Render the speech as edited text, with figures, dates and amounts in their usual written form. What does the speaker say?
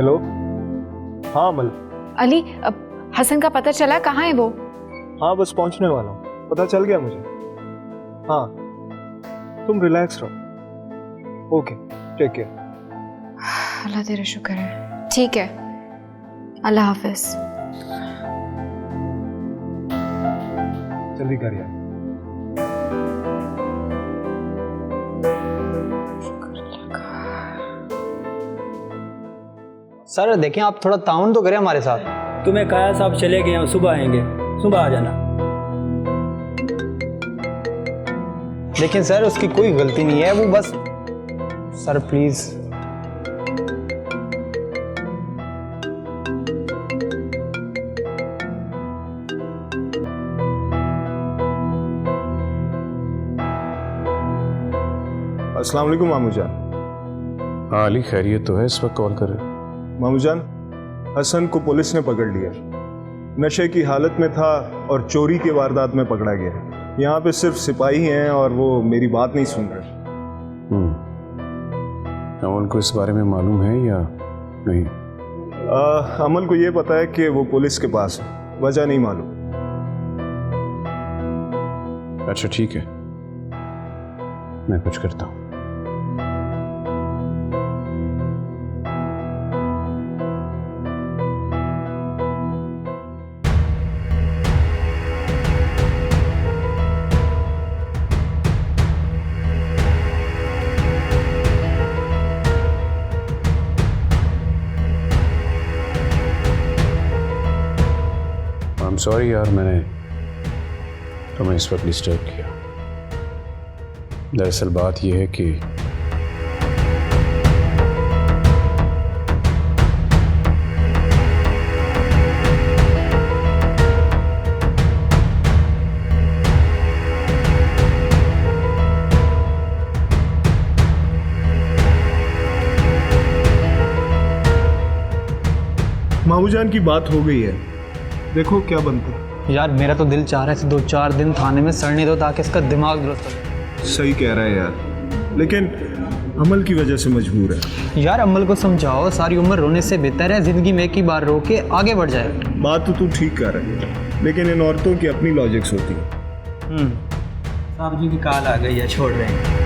Hello, हाँ अमल। अली, हसन का पता चला? कहाँ है वो? हाँ बस पहुंचने वाला हूँ, पता चल गया मुझे। हाँ तुम रिलैक्स रहो। Okay, take care. अल्लाह तेरा शुक्र है। ठीक है, अल्लाह हाफिज। जल्दी कर यार। सर देखें, आप थोड़ा ताउन तो करें हमारे साथ। तुम्हें कहा साहब चले गए हैं, सुबह आएंगे, सुबह आ जाना। लेकिन सर उसकी कोई गलती नहीं है, वो बस। Sir please. अस्सलाम वालेकुम मामू जान। हाँ अली, खैरियत तो है? इस वक्त कॉल कर रहे? मामू जान, हसन को पुलिस ने पकड़ लिया। नशे की हालत में था और चोरी की वारदात में पकड़ा गया। यहाँ पे सिर्फ सिपाही हैं और वो मेरी बात नहीं सुन रहे। अमल को इस बारे में मालूम है या नहीं? अमल को ये पता है कि वो पुलिस के पास है, वजह नहीं मालूम। अच्छा ठीक है, मैं कुछ करता हूँ। I'm sorry यार, मैंने तुम्हें इस वक्त डिस्टर्ब किया। दरअसल बात यह है कि मामू जान की बात हो गई है, देखो क्या बनता है। यार मेरा तो दिल चाह रहा है 2-4 दिन थाने में सड़ने दो ताकि इसका दिमाग दुरुस्त हो। सही कह रहा है यार, लेकिन अमल की वजह से मजबूर है। यार अमल को समझाओ, सारी उम्र रोने से बेहतर है जिंदगी में एक ही बार रो के आगे बढ़ जाए। बात तो तू ठीक कर रही है, लेकिन इन औरतों की अपनी लॉजिक्स होती है। साहब जी की कॉल आ गई है, छोड़ रहे हैं।